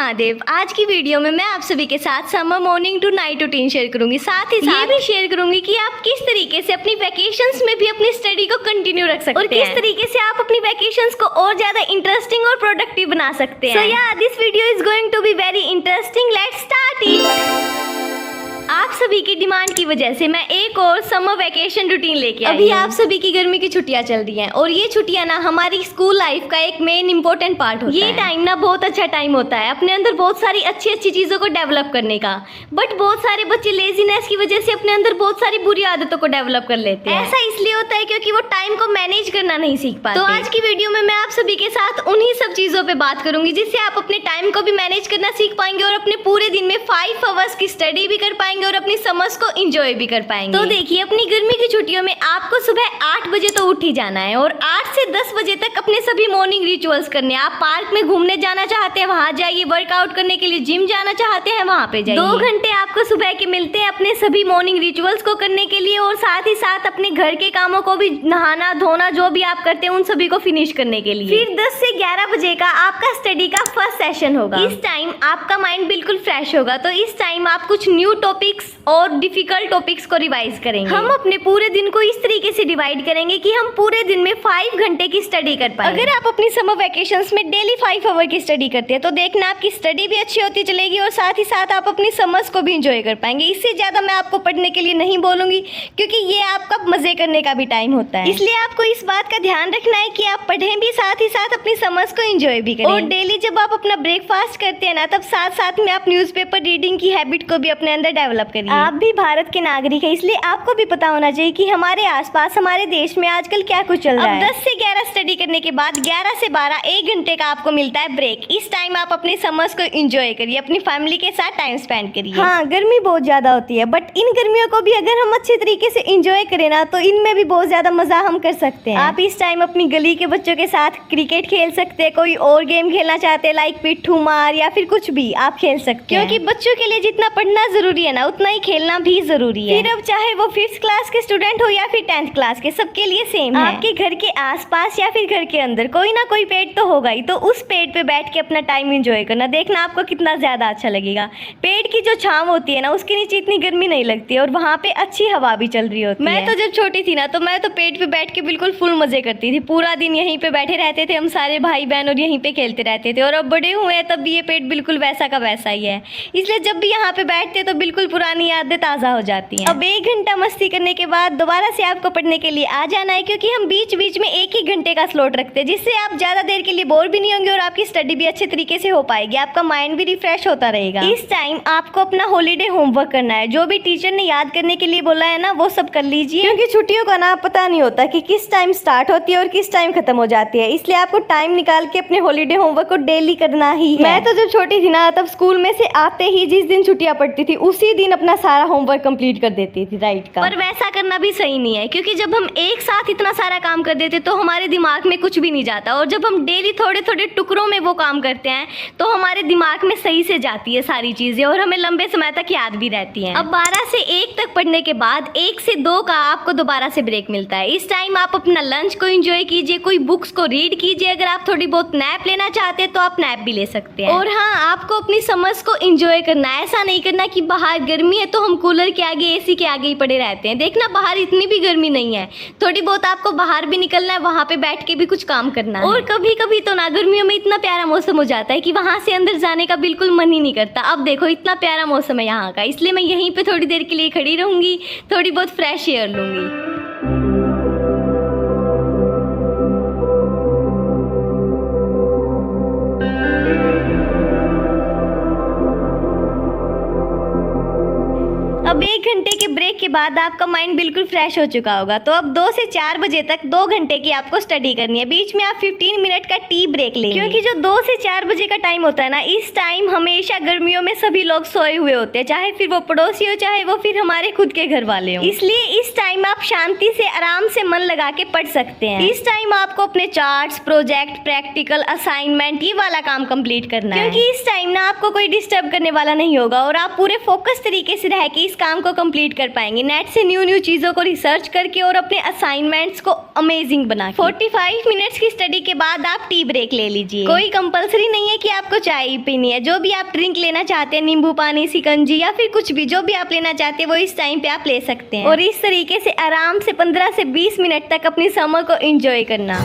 महादेव। आज की वीडियो में मैं आप सभी के साथ summer morning to night routine share करूंगी। साथ ही ये भी शेयर करूंगी कि आप किस तरीके से अपनी वैकेशंस में भी अपनी स्टडी को कंटिन्यू रख सकते हैं और किस तरीके से आप अपनी वैकेशंस को और ज्यादा इंटरेस्टिंग और प्रोडक्टिव बना सकते हैं। So yeah this video is going to be very interesting. Let's start it. आप सभी की डिमांड की वजह से मैं एक और समर वैकेशन रूटीन लेके आई। अभी आप सभी की गर्मी की छुट्टियां चल रही हैं और ये छुट्टियां ना हमारी स्कूल लाइफ का एक मेन इंपॉर्टेंट पार्ट होता है। ये टाइम ना बहुत अच्छा टाइम होता है अपने अंदर बहुत सारी अच्छी चीजों को डेवलप करने का। बट बहुत सारे बच्चे लेजीनेस की वजह से अपने अंदर बहुत सारी बुरी आदतों को डेवलप कर लेते हैं। ऐसा इसलिए होता है क्योंकि वो टाइम को मैनेज करना नहीं सीख पाते। तो आज की वीडियो में मैं आप सभी के साथ उन्हीं सब चीजों पे बात करूंगी जिससे आप अपने टाइम को भी मैनेज करना सीख पाएंगे और अपने पूरे दिन में 5 आवर्स की स्टडी भी कर पाएंगे और अपनी समझ को एंजॉय भी कर पाएंगे। तो देखिए, अपनी गर्मी की छुट्टियों में आपको सुबह 8 बजे तो उठ ही जाना है और 8 से 10 बजे तक अपने सभी मॉर्निंग रिचुअल्स करने हैं। आप पार्क में घूमने जाना चाहते हैं वहां जाइए, वर्कआउट करने के लिए जिम जाना चाहते हैं वहां पे जाइए। 2 घंटे आपको सुबह के मिलते हैं अपने सभी मॉर्निंग रिचुअल्स को करने के लिए और साथ ही साथ अपने घर के कामों को भी, नहाना धोना जो भी आप करते हैं उन सभी को फिनिश करने के लिए। फिर 10 से 11 बजे का आपका स्टडी का फर्स्ट सेशन होगा। इस टाइम आपका माइंड बिल्कुल फ्रेश होगा तो इस टाइम आप कुछ न्यू टॉपिक्स और डिफिकल्ट टॉपिक्स को रिवाइज करेंगे। हम अपने पूरे दिन को इस तरीके से डिवाइड करेंगे कि हम पूरे दिन में 5 घंटे की स्टडी कर पाए। अगर आप अपनी समर वैकेशंस में डेली 5 आवर की स्टडी करते हैं तो देखना आपकी स्टडी भी अच्छी होती चलेगी और साथ ही साथ आप अपनी समझ को भी एंजॉय कर पाएंगे। इससे ज्यादा मैं आपको पढ़ने के लिए नहीं बोलूंगी क्योंकि ये आपका मजे करने का भी टाइम होता है। इसलिए आपको इस बात का ध्यान रखना है कि आप पढ़ें भी साथ ही साथ अपनी समझ को एंजॉय भी करें। और डेली जब आप अपना ब्रेकफास्ट करते हैं ना तब साथ साथ में आप न्यूज़पेपर रीडिंग की हैबिट को भी अपने अंदर डेवलप करिए। आप भी भारत के नागरिक है इसलिए आपको भी पता होना चाहिए कि हमारे आसपास हमारे देश में आजकल क्या कुछ चल रहा है। 10 से 11 स्टडी करने के बाद 11 से 12 1 घंटे का आपको मिलता है ब्रेक। इस टाइम आप अपनी समझ को एंजॉय करिए, अपनी फैमिली के साथ टाइम स्पेंड करिए। हाँ, गर्मी बहुत ज्यादा होती है बट इन गर्मियों को भी अगर हम अच्छे तरीके से एंजॉय करें ना तो इनमें भी बहुत ज्यादा मजा हम कर सकते हैं। आप इस टाइम अपनी गली के बच्चों के साथ क्रिकेट खेल सकते हैं, कोई और गेम खेलना चाहते हैं लाइक पिट्ठू मार या फिर कुछ भी आप खेल सकते हैं। क्योंकि बच्चों के लिए जितना पढ़ना जरूरी है ना उतना ही खेलना भी जरूरी है। फिर अब चाहे वो 5th क्लास के स्टूडेंट हो या फिर 10th क्लास के, सबके लिए सेम है। आपके घर के आसपास या फिर घर के अंदर कोई ना कोई पेड़ तो होगा ही, तो उस पेड़ पे बैठ के अपना टाइम एंजॉय करना, देखना आपको कितना ज्यादा अच्छा लगेगा। पेड़ की जो छांव होती है ना उसके नीचे इतनी गर्मी नहीं लगती और वहाँ पे अच्छी हवा भी चल रही होती है। मैं तो जब छोटी थी ना तो मैं तो पेड़ पे बैठ के बिल्कुल फुल मजे करती थी। पूरा दिन यहीं पे बैठे रहते थे हम सारे भाई बहन और यहीं पे खेलते रहते थे। और अब बड़े हुए हैं तब भी ये पेड़ बिल्कुल वैसा का वैसा ही है, इसलिए जब भी यहाँ पे बैठते तो बिल्कुल पुरानी यादें ताज़ा हो जाती हैं। अब 1 घंटा मस्ती करने के बाद दोबारा से आपको पढ़ने के लिए आ जाना है क्योंकि हम बीच बीच में 1 घंटे का स्लॉट रखते हैं जिससे आप ज़्यादा देर के लिए बोर भी नहीं होंगे और आपकी स्टडी भी अच्छे तरीके से हो पाएगी, आपका माइंड भी रिफ्रेश होता रहेगा। इस टाइम आपको अपना हॉलीडे होमवर्क करना है। जो भी टीचर ने याद करने के लिए बोला है ना वो सब कर लीजिए क्योंकि छुट्टियों का ना पता नहीं होता कि किस टाइम स्टार्ट होती है और किस टाइम खत्म हो जाती है। इसलिए आपको टाइम निकाल के अपने हॉलीडे होमवर्क को डेली करना ही है। मैं तो जब छोटी थी ना तब स्कूल में से आते ही जिस दिन छुट्टियां पड़ती थी उसी दिन अपना सारा होमवर्क कंप्लीट कर देती थी राइट का। पर वैसा करना भी सही नहीं है क्योंकि जब हम एक साथ इतना सारा काम कर देते तो हमारे दिमाग में कुछ भी नहीं जाता और जब हम डेली थोड़े थोड़े टुकड़ों में वो काम करते हैं तो हमारे दिमाग में सही से जाती है सारी चीजें और हमें लंबे समय तक याद भी रहती हैं। अब 12 से 1 तक पढ़ने के बाद 1 से 2 का आपको दोबारा से ब्रेक मिलता है। इस टाइम आप अपना लंच को एंजॉय कीजिए, कोई बुक्स को रीड कीजिए। अगर आप थोड़ी बहुत नैप लेना चाहते हैं तो आप नैप भी ले सकते हैं। और हाँ, आपको अपनी समझ को एंजॉय करना है। ऐसा नहीं करना कि बाहर गर्मी है तो हम कूलर के आगे एसी के आगे ही पड़े रहते हैं। देखना बाहर इतनी भी गर्मी नहीं है, थोड़ी बहुत आपको बाहर भी निकलना है, वहाँ पे बैठ के भी कुछ काम करना है। और कभी कभी तो ना गर्मियों में इतना प्यारा मौसम हो जाता है कि वहाँ से अंदर जाने का बिल्कुल मन ही नहीं करता। अब देखो इतना प्यारा मौसम है यहाँ का, इसलिए मैं यहीं पे थोड़ी देर के लिए खड़ी रहूंगी, थोड़ी बहुत फ्रेश एयर लूंगी। अब 1 घंटे के ब्रेक के बाद आपका माइंड बिल्कुल फ्रेश हो चुका होगा तो अब 2 से 4 बजे तक 2 घंटे की आपको स्टडी करनी है। बीच में आप 15 मिनट का टी ब्रेक लेंगे क्योंकि जो 2 से 4 बजे का टाइम होता है ना इस टाइम हमेशा गर्मियों में सभी लोग सोए हुए होते हैं, चाहे फिर वो पड़ोसी हो चाहे वो फिर हमारे खुद के घर वाले हो। इसलिए इस टाइम आप शांति से आराम से मन लगा के पढ़ सकते हैं। इस टाइम आपको अपने चार्ट्स, प्रोजेक्ट, प्रैक्टिकल, असाइनमेंट ये वाला काम कंप्लीट करना है क्योंकि इस टाइम ना आपको कोई डिस्टर्ब करने वाला नहीं होगा और आप पूरे फोकस तरीके से रह के इस काम को कंप्लीट कर कर पाएंगे नेट से न्यू चीजों को रिसर्च करके और अपने असाइनमेंट्स को अमेजिंग बना के। 45 मिनट्स की स्टडी के बाद आप टी ब्रेक ले लीजिए। कोई कंपलसरी नहीं है कि आपको चाय ही पीनी है। जो भी आप ड्रिंक लेना चाहते हैं, नींबू पानी, शिकंजी या फिर कुछ भी, जो भी आप लेना चाहते हैं वो इस टाइम पे आप ले सकते हैं। और इस तरीके से आराम से 15 से 20 मिनट तक अपनी समर को एंजॉय करना।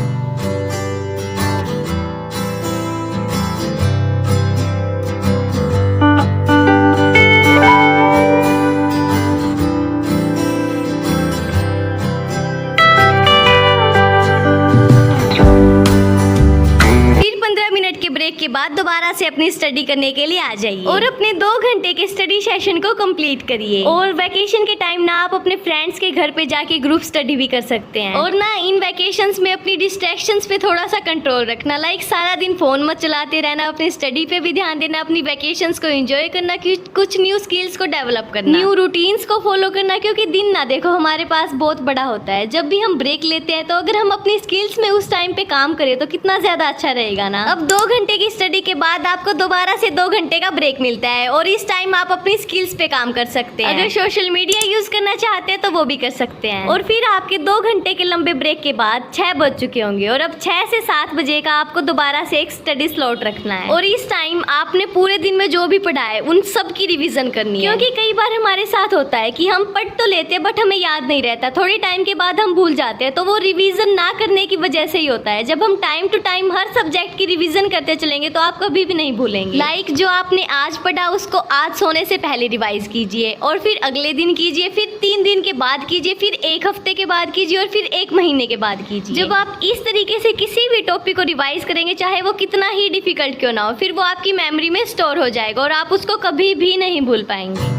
ब्रेक के बाद दोबारा से अपनी स्टडी करने के लिए आ जाइए और अपने 2 घंटे के स्टडी सेशन को कंप्लीट करिए। और वैकेशन के टाइम ना आप अपने फ्रेंड्स के घर पे जाके ग्रुप स्टडी भी कर सकते हैं। और ना इन वैकेशंस में अपनी डिस्ट्रैक्शंस पे थोड़ा सा कंट्रोल रखना। लाइक सारा दिन फोन मत चलाते रहना, अपनी स्टडी पे भी ध्यान देना, अपनी वैकेशंस को एंजॉय करना, कुछ न्यू स्किल्स को डेवलप करना, न्यू रूटीन्स को फॉलो करना। क्योंकि दिन ना देखो हमारे पास बहुत बड़ा होता है। जब भी हम ब्रेक लेते हैं तो अगर हम अपनी स्किल्स में उस टाइम पे काम करें तो कितना ज्यादा अच्छा रहेगा ना। अब 2 घंटे की स्टडी के बाद आपको दोबारा से 2 घंटे का ब्रेक मिलता है और इस टाइम आप अपनी स्किल्स पे काम कर सकते हैं। अगर सोशल मीडिया यूज करना चाहते हैं तो वो भी कर सकते हैं। और फिर आपके 2 घंटे के लंबे ब्रेक के बाद 6 बज चुके होंगे और अब 6 से 7 बजे का आपको दोबारा से एक स्टडी स्लॉट रखना है। और इस टाइम आपने पूरे दिन में जो भी पढ़ा है उन सब की रिविजन करनी है। क्योंकि कई बार हमारे साथ होता है कि हम पढ़ तो लेते हैं बट हमें याद नहीं रहता, थोड़े टाइम के बाद हम भूल जाते हैं। तो वो रिविजन ना करने की वजह से ही होता है। जब हम टाइम टू टाइम हर सब्जेक्ट की रिविजन करते चलेंगे तो आप कभी भी नहीं भूलेंगे। लाइक जो आपने आज पढ़ा उसको आज सोने से पहले रिवाइज कीजिए और फिर अगले दिन कीजिए, फिर 3 दिन के बाद कीजिए, फिर 1 हफ्ते के बाद कीजिए और फिर 1 महीने के बाद कीजिए। जब आप इस तरीके से किसी भी टॉपिक को रिवाइज करेंगे, चाहे वो कितना ही डिफिकल्ट क्यों ना हो, फिर वो आपकी मेमोरी में स्टोर हो जाएगा और आप उसको कभी भी नहीं भूल पाएंगे।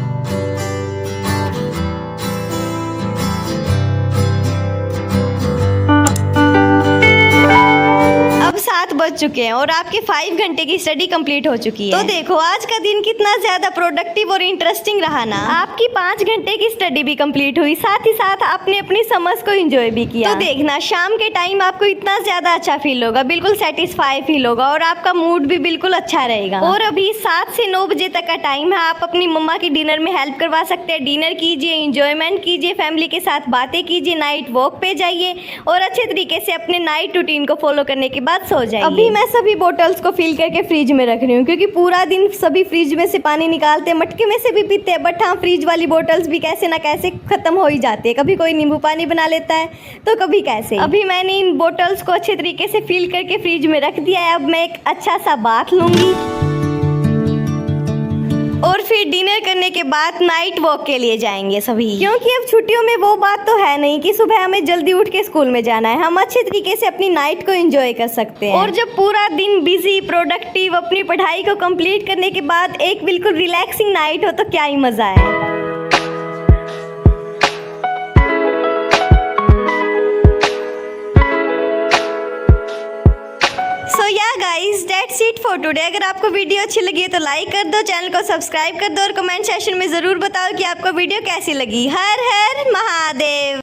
अब 7 बज चुके हैं और आपके 5 घंटे की स्टडी कंप्लीट हो चुकी है। तो देखो आज का दिन कितना ज्यादा प्रोडक्टिव और इंटरेस्टिंग रहा ना। आपकी 5 घंटे की स्टडी भी कंप्लीट हुई, साथ ही साथ आपने अपनी समझ को एंजॉय भी किया। तो देखना शाम के टाइम आपको इतना ज्यादा अच्छा फील होगा, बिल्कुल सेटिस्फाई फील होगा और आपका मूड भी बिल्कुल अच्छा रहेगा। और अभी 7 से 9 बजे तक का टाइम है, आप अपनी मम्मा की डिनर में हेल्प करवा सकते हैं। डिनर कीजिए, इंजॉयमेंट कीजिए, फैमिली के साथ बातें कीजिए, नाइट वॉक पे जाइए और अच्छे तरीके से अपने नाइट रूटीन को फॉलो करने के बाद सो जाइए। अभी मैं सभी बोतल्स को फिल करके फ्रिज में रख रही हूँ क्योंकि पूरा दिन सभी फ्रिज में से पानी निकालते हैं, मटके में से भी पीते हैं, बट हाँ फ्रिज वाली बोतल्स भी कैसे ना कैसे खत्म हो ही जाती है। कभी कोई नींबू पानी बना लेता है तो कभी कैसे। अभी मैंने इन बोतल्स को अच्छे तरीके से फिल करके फ्रिज में रख दिया है। अब मैं एक अच्छा सा बाथ लूंगी और फिर डिनर करने के बाद नाइट वॉक के लिए जाएंगे सभी। क्योंकि अब छुट्टियों में वो बात तो है नहीं कि सुबह हमें जल्दी उठ के स्कूल में जाना है। हम अच्छे तरीके से अपनी नाइट को एंजॉय कर सकते हैं। और जब पूरा दिन बिजी प्रोडक्टिव अपनी पढ़ाई को कंप्लीट करने के बाद एक बिल्कुल रिलैक्सिंग नाइट हो तो क्या ही मजा है। Guys that's it for today. अगर आपको वीडियो अच्छी लगी है तो लाइक कर दो, चैनल को सब्सक्राइब कर दो और कमेंट सेक्शन में ज़रूर बताओ कि आपको वीडियो कैसी लगी। हर हर महादेव।